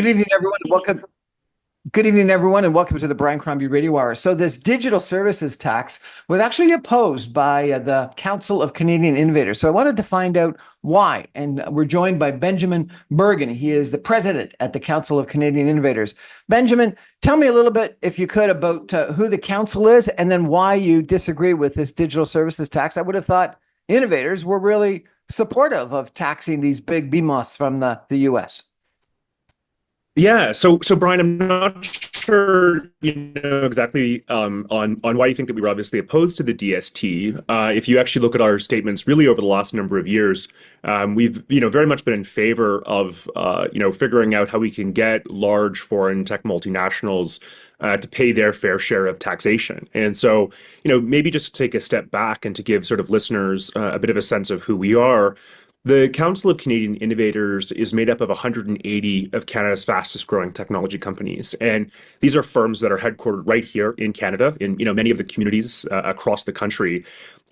Good evening, everyone. Welcome. Good evening, everyone, and welcome to the Brian Crombie Radio Hour. So, this digital services tax was actually opposed by the Council of Canadian Innovators. So, I wanted to find out why. And we're joined by Benjamin Bergen. He is the president at the Council of Canadian Innovators. Benjamin, tell me a little bit, if you could, about who the council is and then why you disagree with this digital services tax. I would have thought innovators were really supportive of taxing these big behemoths from the US. Yeah, so Brian, I'm not sure exactly on why you think that we were obviously opposed to the DST. If you actually look at our statements, really over the last number of years, we've very much been in favor of figuring out how we can get large foreign tech multinationals to pay their fair share of taxation. And so maybe just to take a step back and to give sort of listeners a bit of a sense of who we are. The Council of Canadian Innovators is made up of 180 of Canada's fastest growing technology companies. And these are firms that are headquartered right here in Canada, in many of the communities across the country.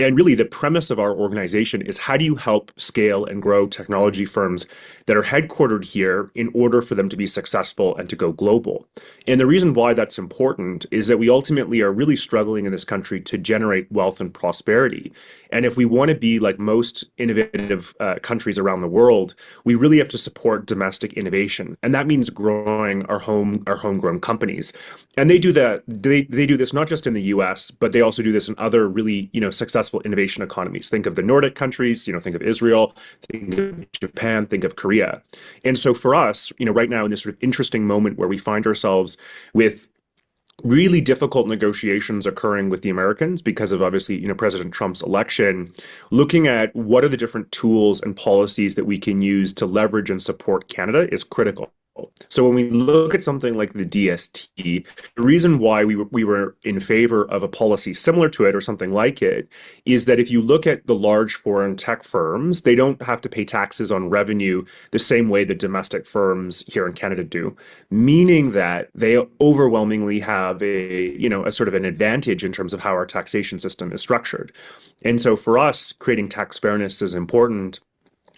And really the premise of our organization is how do you help scale and grow technology firms that are headquartered here in order for them to be successful and to go global? And the reason why that's important is that we ultimately are really struggling in this country to generate wealth and prosperity. And if we want to be like most innovative countries around the world, we really have to support domestic innovation, and that means growing our homegrown companies. And they do that. They do this not just in the U.S., but they also do this in other really successful innovation economies. Think of the Nordic countries. Think of Israel. Think of Japan. Think of Korea. And so for us, right now in this sort of interesting moment where we find ourselves with really difficult negotiations occurring with the Americans because of obviously, President Trump's election, looking at what are the different tools and policies that we can use to leverage and support Canada is critical. So when we look at something like the DST, the reason why we were in favor of a policy similar to it or something like it is that if you look at the large foreign tech firms, they don't have to pay taxes on revenue the same way that domestic firms here in Canada do, meaning that they overwhelmingly have a sort of an advantage in terms of how our taxation system is structured. And so for us, creating tax fairness is important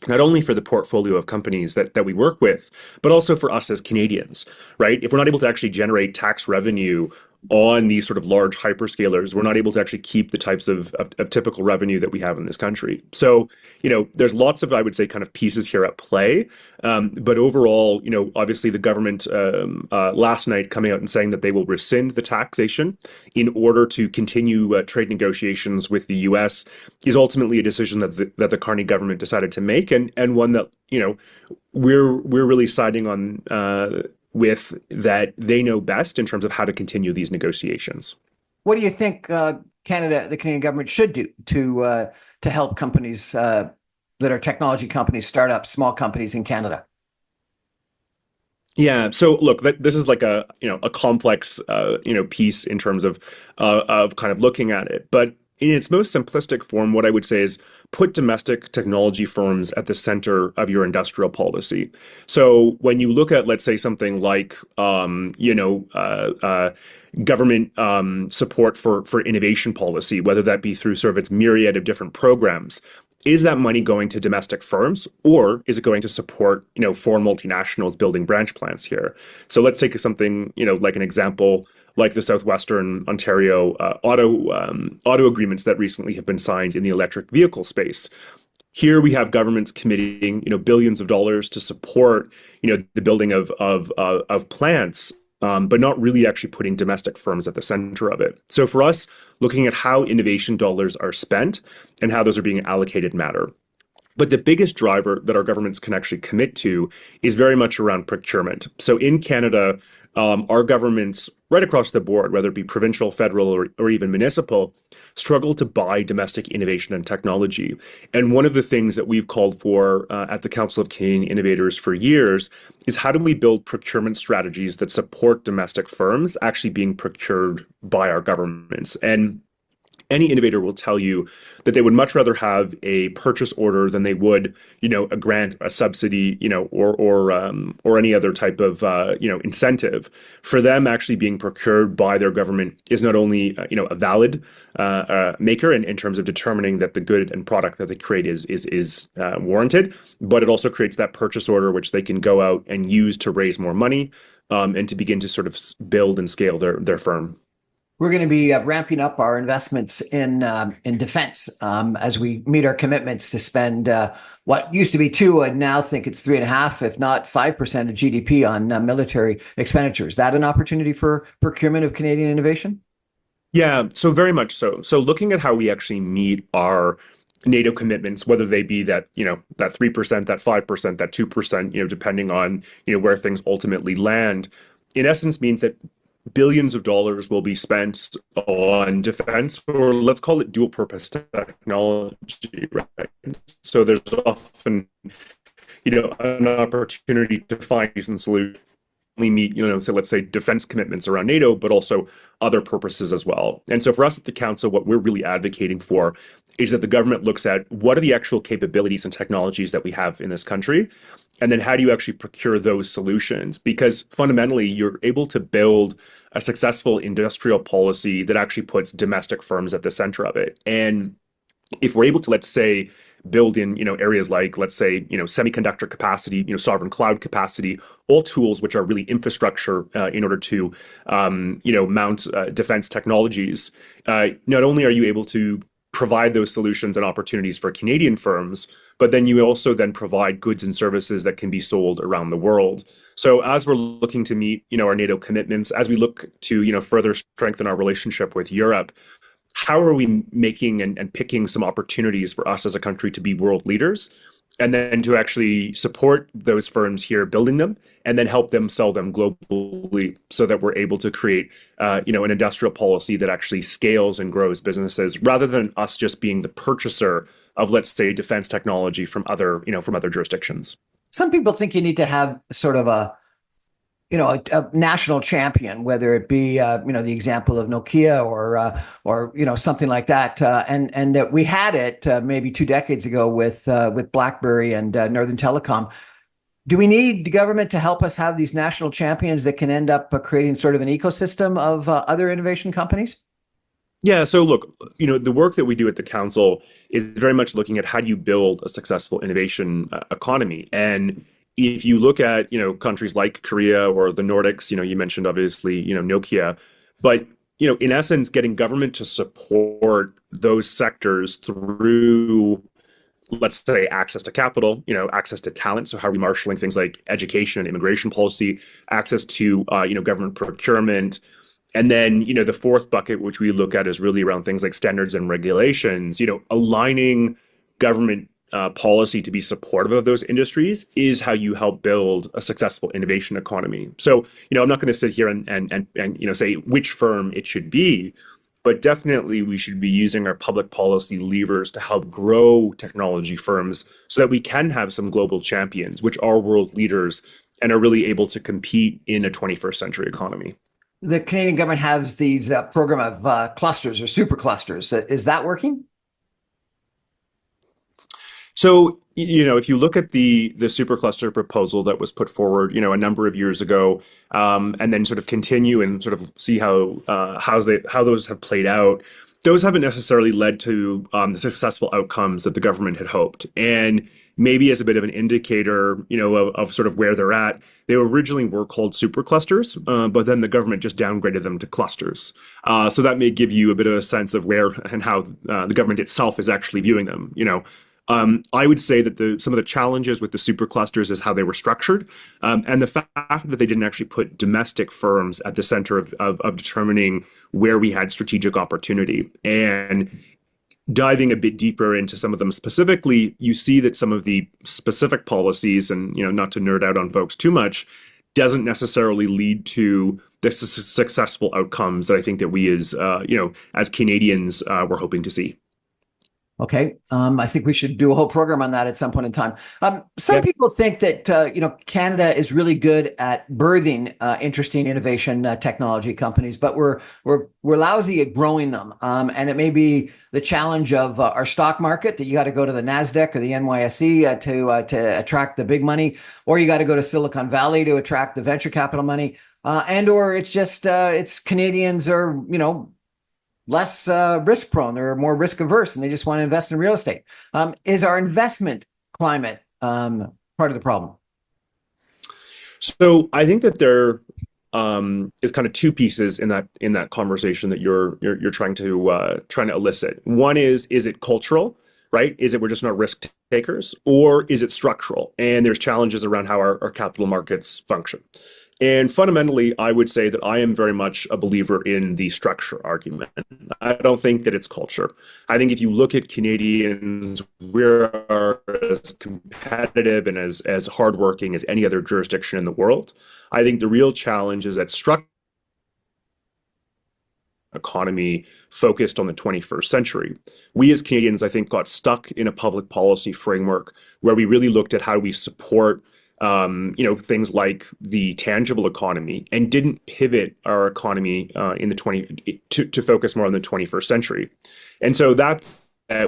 not only for the portfolio of companies that we work with, but also for us as Canadians, right? If we're not able to actually generate tax revenue on these sort of large hyperscalers, we're not able to actually keep the types of typical revenue that we have in this country. So, there's lots of, I would say, kind of pieces here at play. But overall, obviously the government last night coming out and saying that they will rescind the taxation in order to continue trade negotiations with the US is ultimately a decision that the Carney government decided to make, and one that, we're really siding on with that they know best in terms of how to continue these negotiations. What do you think the Canadian government should do to help companies that are technology companies, startups, small companies in Canada? Yeah. So look, this is like a complex piece in terms of kind of looking at it, but in its most simplistic form, what I would say is put domestic technology firms at the center of your industrial policy. So when you look at, let's say, something like, government support for innovation policy, whether that be through sort of its myriad of different programs, is that money going to domestic firms, or is it going to support, foreign multinationals building branch plants here? So let's take something, like an example, like the Southwestern Ontario auto agreements that recently have been signed in the electric vehicle space. Here we have governments committing, billions of dollars to support, the building of plants, but not really actually putting domestic firms at the center of it. So for us, looking at how innovation dollars are spent and how those are being allocated matter. But the biggest driver that our governments can actually commit to is very much around procurement. So in Canada, our governments right across the board, whether it be provincial, federal, or even municipal, struggle to buy domestic innovation and technology. And one of the things that we've called for at the Council of Canadian Innovators for years is how do we build procurement strategies that support domestic firms actually being procured by our governments? And any innovator will tell you that they would much rather have a purchase order than they would, a grant, a subsidy, or any other type of, incentive. For them, actually being procured by their government is not only, a valid maker in terms of determining that the good and product that they create is warranted, but it also creates that purchase order which they can go out and use to raise more money, and to begin to sort of build and scale their firm. We're going to be ramping up our investments in defense as we meet our commitments to spend what used to be 2, I now think it's 3.5, if not 5% of GDP on military expenditures. Is that an opportunity for procurement of Canadian innovation? Yeah, so very much so. So looking at how we actually meet our NATO commitments, whether they be that, that 3%, that 5%, that 2%, depending on, where things ultimately land, in essence means that billions of dollars will be spent on defense, or let's call it dual purpose technology, right? So there's often, an opportunity to find decent solutions meet, so let's say defense commitments around NATO, but also other purposes as well. And so for us at the council, what we're really advocating for is that the government looks at what are the actual capabilities and technologies that we have in this country, and then how do you actually procure those solutions? Because fundamentally, you're able to build a successful industrial policy that actually puts domestic firms at the center of it. And if we're able to, let's say, build in, areas like, let's say, semiconductor capacity, sovereign cloud capacity, all tools which are really infrastructure in order to, mount defense technologies. Not only are you able to provide those solutions and opportunities for Canadian firms, but then you also then provide goods and services that can be sold around the world. So as we're looking to meet, our NATO commitments, as we look to, further strengthen our relationship with Europe, how are we making and picking some opportunities for us as a country to be world leaders, and then to actually support those firms here building them, and then help them sell them globally, so that we're able to create, an industrial policy that actually scales and grows businesses, rather than us just being the purchaser of, let's say, defense technology from other jurisdictions. Some people think you need to have sort of a national champion, whether it be, the example of Nokia or something like that. And that we had it maybe 2 decades ago with BlackBerry and Northern Telecom. Do we need the government to help us have these national champions that can end up creating sort of an ecosystem of other innovation companies? Yeah, so look, the work that we do at the council is very much looking at how do you build a successful innovation economy. And if you look at, countries like Korea or the Nordics, you mentioned obviously, Nokia, but, in essence, getting government to support those sectors through, let's say, access to capital, access to talent. So how are we marshaling things like education and immigration policy, access to, government procurement. And then, the fourth bucket, which we look at, is really around things like standards and regulations, aligning government policy to be supportive of those industries is how you help build a successful innovation economy. So, I'm not going to sit here and say which firm it should be, but definitely we should be using our public policy levers to help grow technology firms so that we can have some global champions, which are world leaders and are really able to compete in a 21st century economy. The Canadian government has these program of clusters or super clusters. Is that working? So, if you look at the supercluster proposal that was put forward, a number of years ago, and then sort of continue and sort of see how those have played out, those haven't necessarily led to the successful outcomes that the government had hoped. And maybe as a bit of an indicator, of sort of where they're at, they originally were called superclusters, but then the government just downgraded them to clusters. So that may give you a bit of a sense of where and how the government itself is actually viewing them. I would say that some of the challenges with the superclusters is how they were structured, and the fact that they didn't actually put domestic firms at the center of determining where we had strategic opportunity. And diving a bit deeper into some of them specifically, you see that some of the specific policies, and not to nerd out on folks too much, doesn't necessarily lead to the successful outcomes that I think that we as Canadians were hoping to see. Okay. I think we should do a whole program on that at some point in time. Some Yeah. people think that Canada is really good at birthing interesting innovation technology companies, but we're lousy at growing them. And it may be the challenge of our stock market that you got to go to the Nasdaq or the NYSE to attract the big money, or you got to go to Silicon Valley to attract the venture capital money, and or it's just it's Canadians are less risk prone. They're more risk averse and they just want to invest in real estate. Is our investment climate part of the problem? So I think that there is kind of two pieces in that conversation that you're trying to elicit. One is it cultural, right? Is it we're just not risk takers, or is it structural? And there's challenges around how our capital markets function. And fundamentally, I would say that I am very much a believer in the structure argument. I don't think that it's culture. I think if you look at Canadians, we're as competitive and as hardworking as any other jurisdiction in the world. I think the real challenge is that structure economy focused on the 21st century. We as Canadians, I think, got stuck in a public policy framework where we really looked at how we support things like the tangible economy and didn't pivot our economy in the 20 to focus more on the 21st century. And so that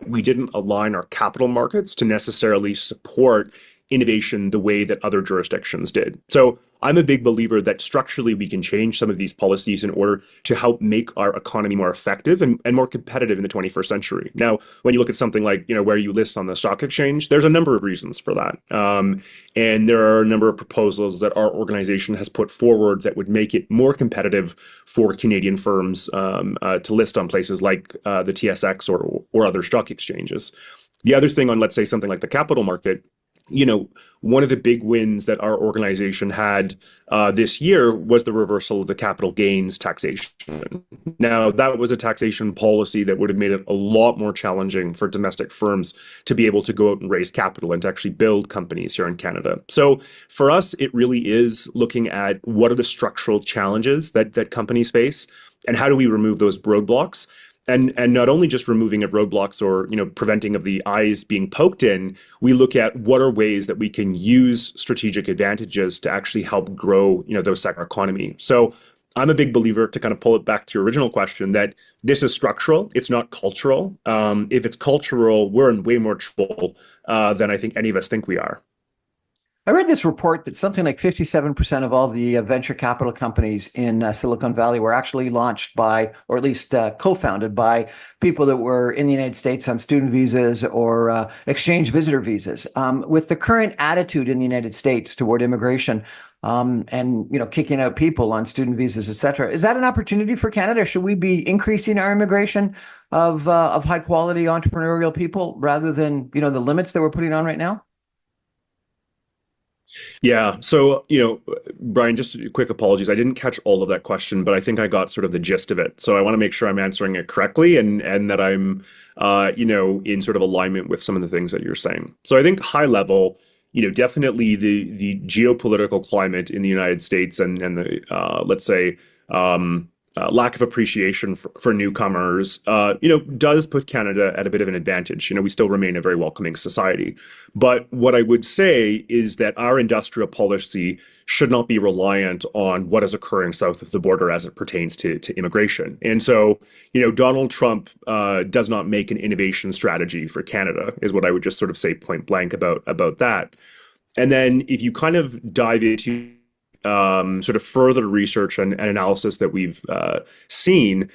we didn't align our capital markets to necessarily support innovation the way that other jurisdictions did. So I'm a big believer that structurally we can change some of these policies in order to help make our economy more effective and more competitive in the 21st century. Now, when you look at something like, where you list on the stock exchange, there's a number of reasons for that. And there are a number of proposals that our organization has put forward that would make it more competitive for Canadian firms to list on places like the TSX or other stock exchanges. The other thing on, let's say, something like the capital market, one of the big wins that our organization had this year was the reversal of the capital gains taxation. Now, that was a taxation policy that would have made it a lot more challenging for domestic firms to be able to go out and raise capital and to actually build companies here in Canada. So for us, it really is looking at what are the structural challenges that companies face and how do we remove those roadblocks. And not only just removing of roadblocks or preventing of the eyes being poked in, we look at what are ways that we can use strategic advantages to actually help grow those sector economy. So I'm a big believer, to kind of pull it back to your original question, that this is structural. It's not cultural. If it's cultural, we're in way more trouble than I think any of us think we are. I read this report that something like 57% of all the venture capital companies in Silicon Valley were actually launched by, or at least co-founded by, people that were in the United States on student visas or exchange visitor visas. With the current attitude in the United States toward immigration and kicking out people on student visas, et cetera, is that an opportunity for Canada? Should we be increasing our immigration of high quality entrepreneurial people rather than the limits that we're putting on right now? Yeah. So, Brian, just quick apologies. I didn't catch all of that question, but I think I got sort of the gist of it. So I want to make sure I'm answering it correctly and that I'm, in sort of alignment with some of the things that you're saying. So I think high level, definitely the geopolitical climate in the United States and the, let's say, lack of appreciation for newcomers, does put Canada at a bit of an advantage. We still remain a very welcoming society. But what I would say is that our industrial policy should not be reliant on what is occurring south of the border as it pertains to immigration. And so, Donald Trump does not make an innovation strategy for Canada, is what I would just sort of say point blank about that. And then if you kind of dive into sort of further research and analysis that we've seen,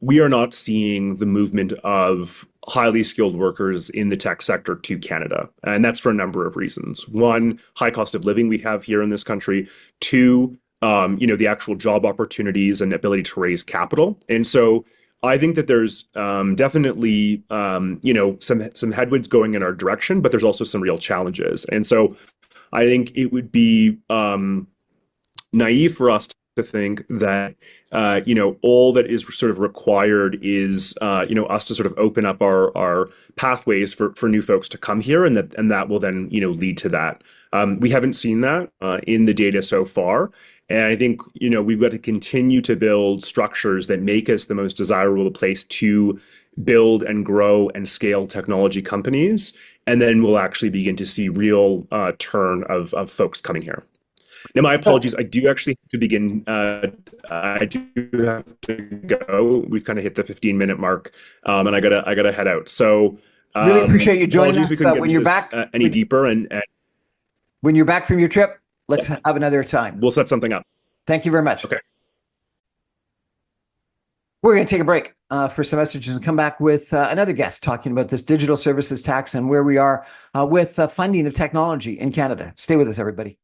we are not seeing the movement of highly skilled workers in the tech sector to Canada. And that's for a number of reasons. One, high cost of living we have here in this country. Two, the actual job opportunities and ability to raise capital. And so I think that there's definitely, some headwinds going in our direction, but there's also some real challenges. And so I think it would be naive for us to think that all that is sort of required is us to sort of open up our pathways for new folks to come here, and that will then lead to that. We haven't seen that in the data so far, And I think, we've got to continue to build structures that make us the most desirable place to build and grow and scale technology companies. And then we'll actually begin to see real turn of folks coming here. Now, my apologies. I do actually have to begin. I do have to go. We've kind of hit the 15-minute mark, and I gotta head out. So, Really appreciate you joining apologies us. we couldn't get When into you're this, back, any deeper, and when you're back from your trip, let's have another time. we'll set something up. Thank you very much. Okay. We're going to take a break for some messages and come back with another guest talking about this digital services tax and where we are with funding of technology in Canada. Stay with us, everybody.